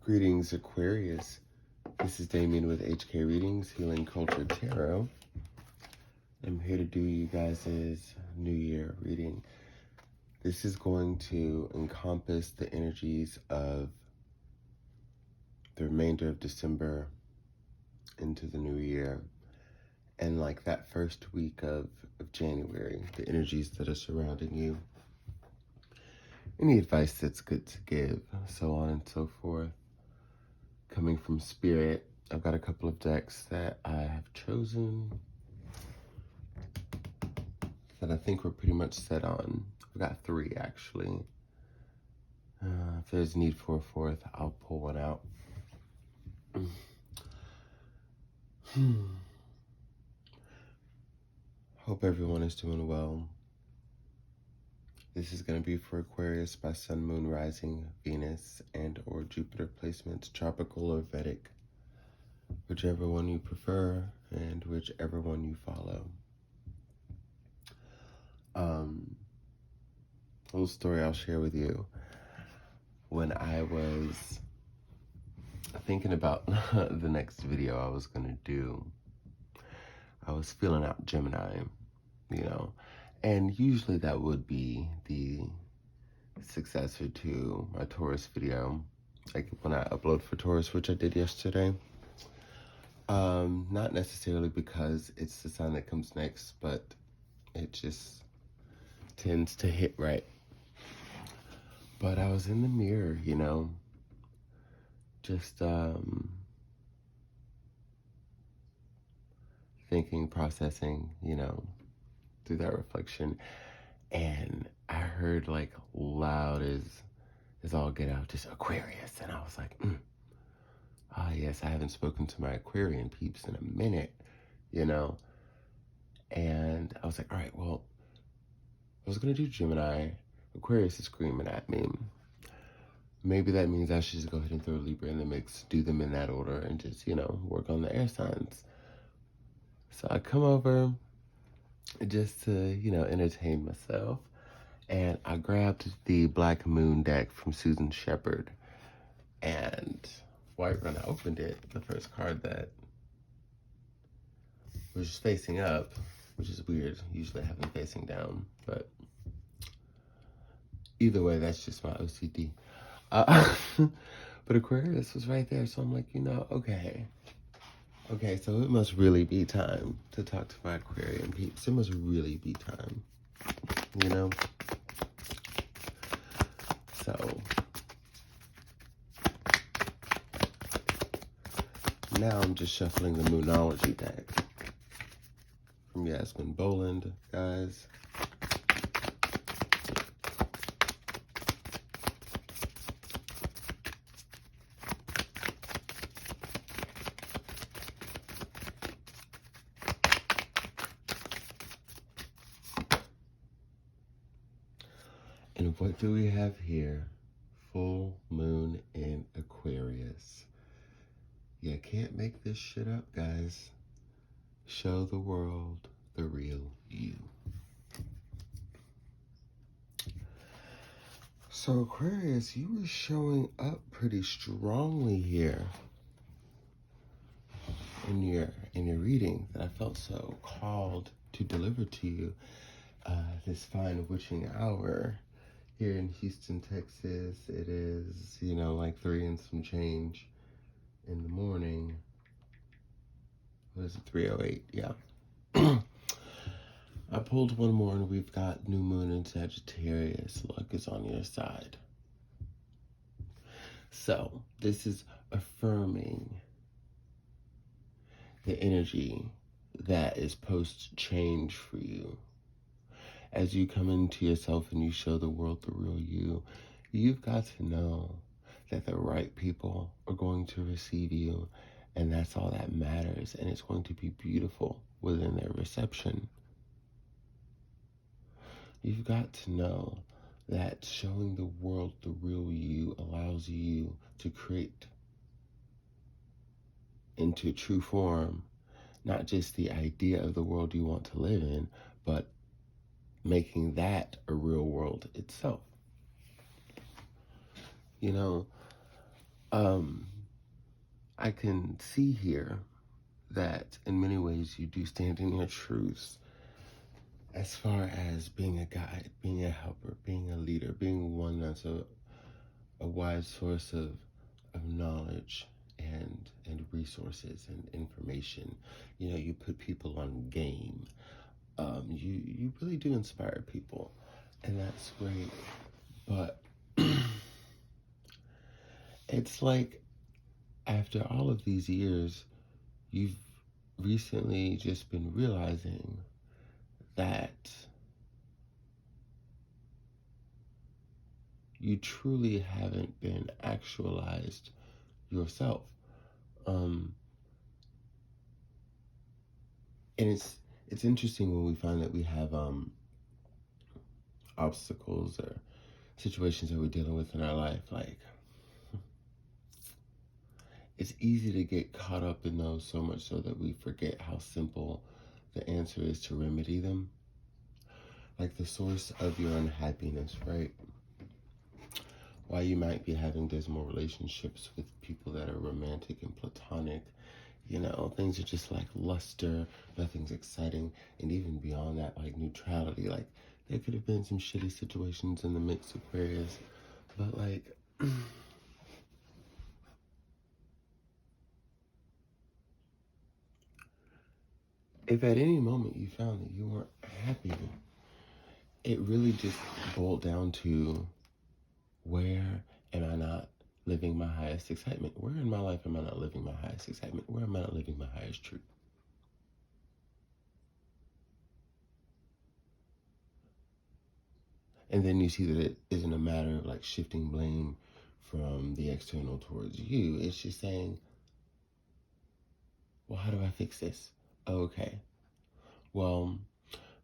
Greetings, Aquarius. This is Damien with HK Readings, Healing Culture Tarot. I'm here to do you guys' New Year reading. This is going to encompass the energies of the remainder of December into the new year. And like that first week of January, the energies that are surrounding you. Any advice that's good to give, so on and so forth. Coming from Spirit, I've got a couple of decks that I have chosen that I think we're pretty much set on. I've got 3 actually. If there's need for a 4th, I'll pull one out. Hope everyone is doing well. This is going to be for Aquarius by Sun, Moon, Rising, Venus, and or Jupiter placements, tropical or Vedic, whichever one you prefer and whichever one you follow. A little story I'll share with you. When I was thinking about the next video I was going to do, I was feeling out Gemini, and usually that would be the successor to my Taurus video, like when I upload for Taurus, which I did yesterday. Not necessarily because it's the sign that comes next, but it just tends to hit right. But I was in the mirror, just thinking, processing, through that reflection, and I heard like loud as all get out, just Aquarius, and I was like, yes, I haven't spoken to my Aquarian peeps in a minute, and I was like, all right, well, I was gonna do Gemini. Aquarius is screaming at me. Maybe that means I should just go ahead and throw Libra in the mix, do them in that order, and just, work on the air signs. So I come over just to, entertain myself. And I grabbed the Black Moon deck from Susan Shepherd. And right when I opened it, the first card that was just facing up, which is weird. Usually I have them facing down. But either way, that's just my OCD. But Aquarius was right there. So I'm like, okay, so it must really be time to talk to my Aquarian peeps. It must really be time, So, now I'm just shuffling the Moonology deck from Yasmin Boland, guys. And what do we have here? Full moon in Aquarius. You can't make this shit up, guys. Show the world the real you. So Aquarius, you were showing up pretty strongly here in your reading that I felt so called to deliver to you this fine witching hour. Here in Houston, Texas, it is, like 3 and some change in the morning. What is it, 3:08? Yeah. I pulled one more and we've got new moon in Sagittarius. Luck is on your side. So this is affirming the energy that is post-change for you. As you come into yourself and you show the world the real you, you've got to know that the right people are going to receive you, and that's all that matters, and it's going to be beautiful within their reception. You've got to know that showing the world the real you allows you to create into true form, not just the idea of the world you want to live in, but making that a real world itself. I can see here that in many ways you do stand in your truths as far as being a guide, being a helper, being a leader, being one that's a wide source of knowledge and resources and information. You know, you put people on game. You really do inspire people, and that's great. But it's like after all of these years, you've recently just been realizing that you truly haven't been actualized yourself. Um, and it's interesting when we find that we have obstacles or situations that we're dealing with in our life. Like, it's easy to get caught up in those so much so that we forget how simple the answer is to remedy them. Like the source of your unhappiness, right? Why you might be having dismal relationships with people that are romantic and platonic. You know, things are just like luster, nothing's exciting, and even beyond that, like neutrality. Like, there could have been some shitty situations in the mix, Aquarius, but like, if at any moment you found that you weren't happy, it really just boiled down to, where am I not living my highest excitement? Where in my life am I not living my highest excitement? Where am I not living my highest truth? And then you see that it isn't a matter of like shifting blame from the external towards you. It's just saying, well, how do I fix this? Okay. Well,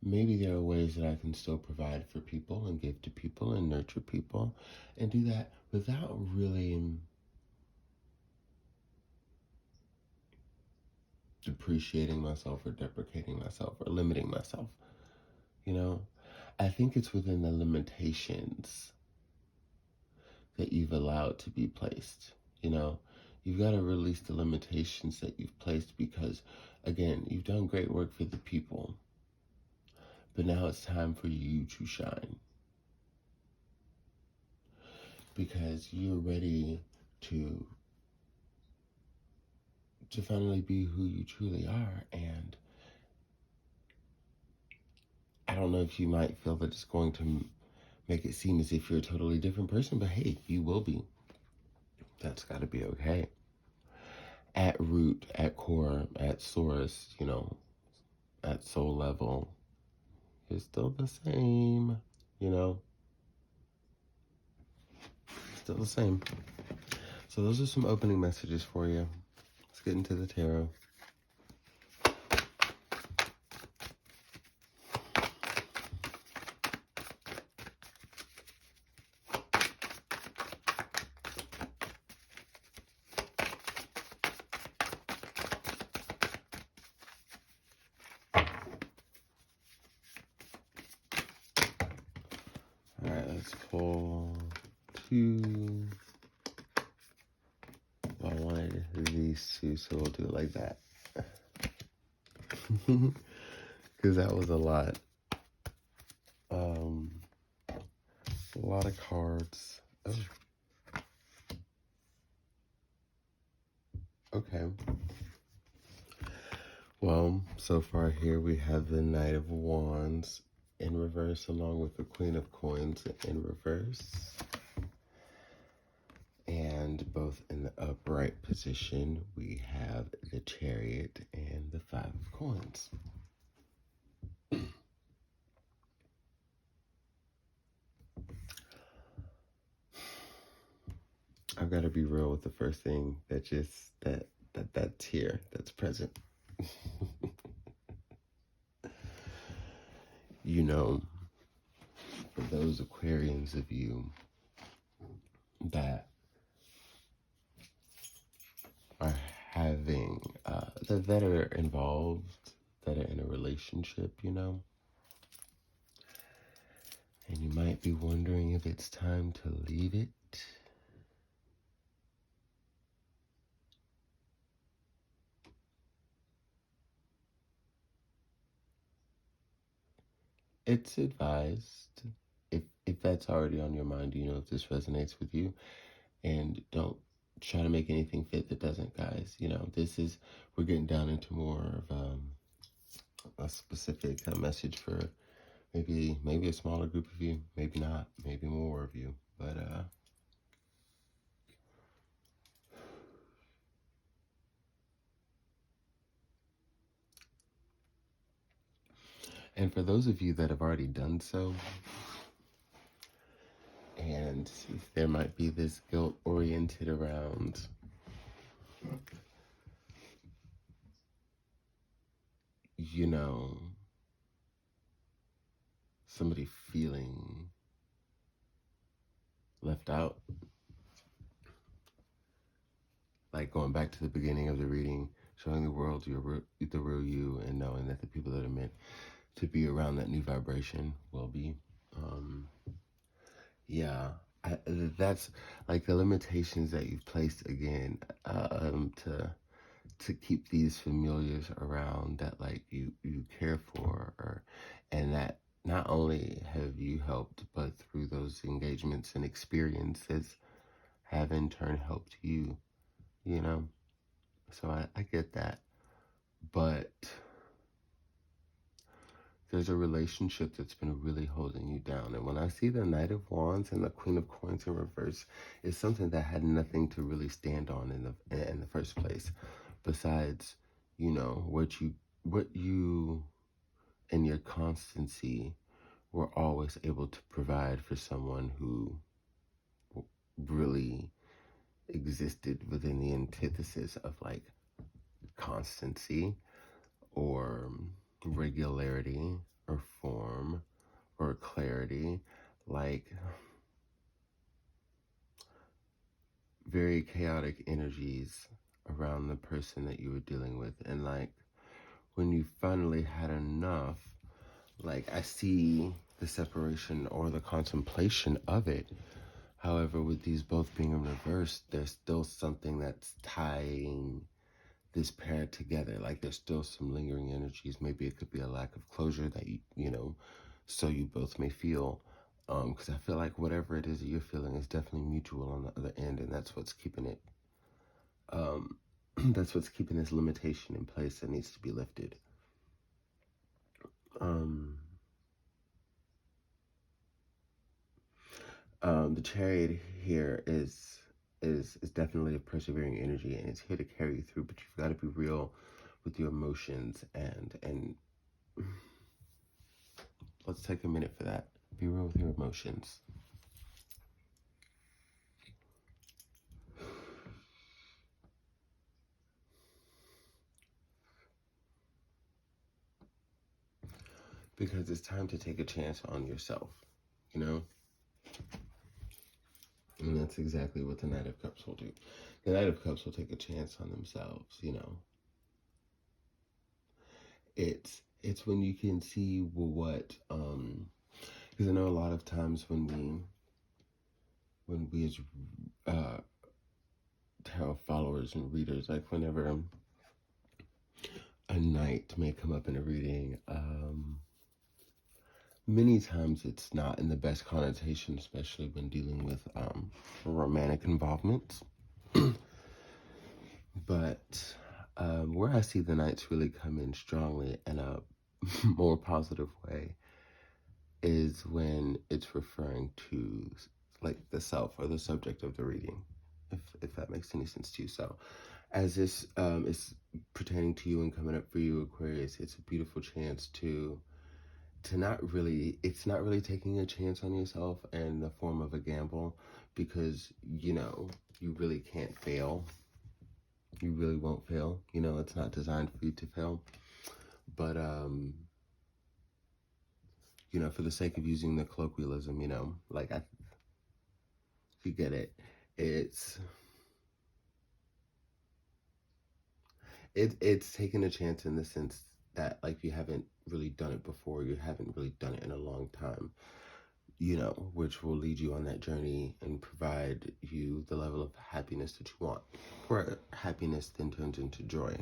maybe there are ways that I can still provide for people and give to people and nurture people and do that without really depreciating myself or deprecating myself or limiting myself. You know, I think it's within the limitations that you've allowed to be placed. You know, you've got to release the limitations that you've placed because, again, you've done great work for the people, but now it's time for you to shine because you're ready to finally be who you truly are. And I don't know if you might feel that it's going to make it seem as if you're a totally different person, but hey, you will be. That's got to be okay. At root, at core, at source, you know, at soul level, you're still the same, you know, still the same. So those are some opening messages for you. Let's get into the tarot. All right, let's pull two. Well, I wanted these two, so we'll do it like that. Because that was a lot. A lot of cards. Oh. Okay. Well, so far here we have the Knight of Wands in reverse along with the Queen of Coins in reverse. And both in the upright position, we have the Chariot and the Five of Coins. I've got to be real with the first thing that's here, that's present. You know, for those Aquarians of you that are having, that are involved, that are in a relationship, you know, and you might be wondering if it's time to leave it. it's advised, if that's already on your mind, you know, if this resonates with you, and don't try to make anything fit that doesn't, guys. You know, we're getting down into more of a specific message for maybe a smaller group of you, maybe not, maybe more of you, but and for those of you that have already done so, and there might be this guilt oriented around you know, somebody feeling left out. Like going back to the beginning of the reading, showing the world the real you, and knowing that the people that are meant to be around that new vibration will be. Yeah, that's like the limitations that you've placed again to keep these familiars around that like you care for, and that not only have you helped, but through those engagements and experiences have in turn helped you, you know? So I get that. But there's a relationship that's been really holding you down. And when I see the Knight of Wands and the Queen of Coins in reverse, it's something that had nothing to really stand on in the first place. Besides, you know, what you and your constancy were always able to provide for someone who really existed within the antithesis of like constancy or regularity or form or clarity, like very chaotic energies around the person that you were dealing with. And like when you finally had enough, like I see the separation or the contemplation of it. However, with these both being in reverse, there's still something that's tying this pair together. Like there's still some lingering energies. Maybe it could be a lack of closure that you know, so you both may feel. Because I feel like whatever it is that you're feeling is definitely mutual on the other end, and that's what's keeping it. That's what's keeping this limitation in place that needs to be lifted. The Chariot here is definitely a persevering energy, and it's here to carry you through. But you've got to be real with your emotions, and let's take a minute for that. Be real with your emotions. Because it's time to take a chance on yourself, you know? And that's exactly what the Knight of Cups will do. The Knight of Cups will take a chance on themselves, you know? It's when you can see what, because I know a lot of times when we as tarot followers and readers, like whenever a knight may come up in a reading, many times it's not in the best connotation, especially when dealing with romantic involvements. But where I see the knights really come in strongly in a more positive way is when it's referring to like the self or the subject of the reading, if that makes any sense to you. So as this is pertaining to you and coming up for you, Aquarius, it's a beautiful chance to it's not really taking a chance on yourself in the form of a gamble, because you know you really can't fail. You really won't fail. You know, it's not designed for you to fail. But you know, for the sake of using the colloquialism, you know, like you get it. It's taking a chance in the sense that like you haven't really done it before, you haven't really done it in a long time, you know, which will lead you on that journey and provide you the level of happiness that you want. Where happiness then turns into joy,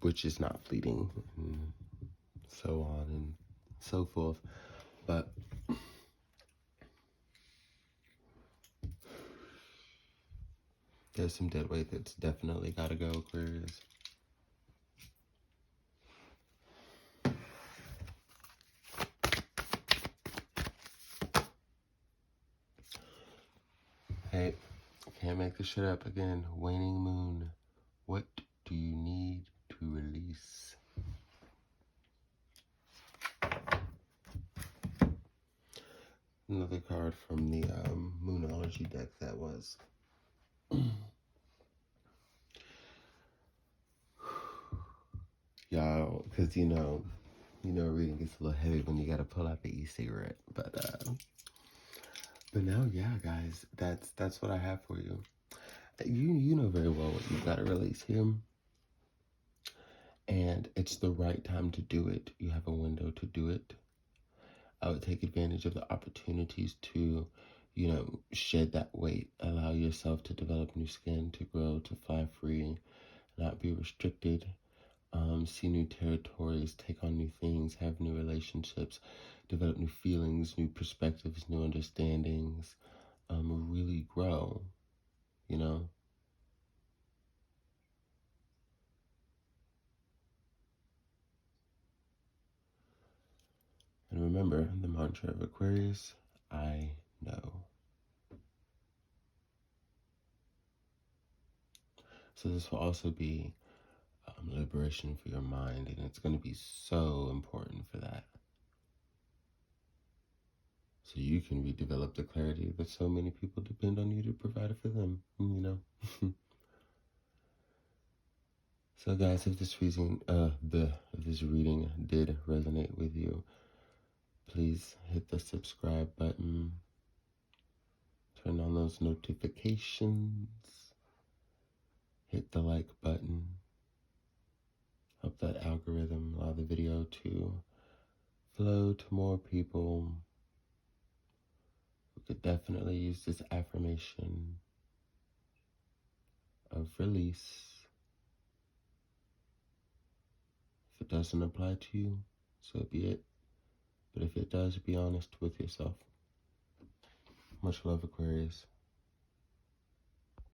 which is not fleeting, and so on and so forth. But there's some dead weight that's definitely got to go, Aquarius. Hey, can't make this shit up again. Waning moon. What do you need to release? Another card from the Moonology deck that was. Y'all, because you know, reading gets a little heavy when you gotta pull out the e-cigarette. But now, yeah, guys, that's what I have for you. You know very well what you've got to release here. And it's the right time to do it. You have a window to do it. I would take advantage of the opportunities to, shed that weight. Allow yourself to develop new skin, to grow, to fly free, not be restricted. See new territories, take on new things, have new relationships, develop new feelings, new perspectives, new understandings, really grow, And remember the mantra of Aquarius, I know. So this will also be liberation for your mind, and it's going to be so important for that. So you can redevelop the clarity that so many people depend on you to provide it for them, So guys, if this reading, did resonate with you, please hit the subscribe button, turn on those notifications, hit the like button, help that algorithm allow the video to flow to more people who could definitely use this affirmation of release. If it doesn't apply to you, so be it. But if it does, be honest with yourself. Much love, Aquarius.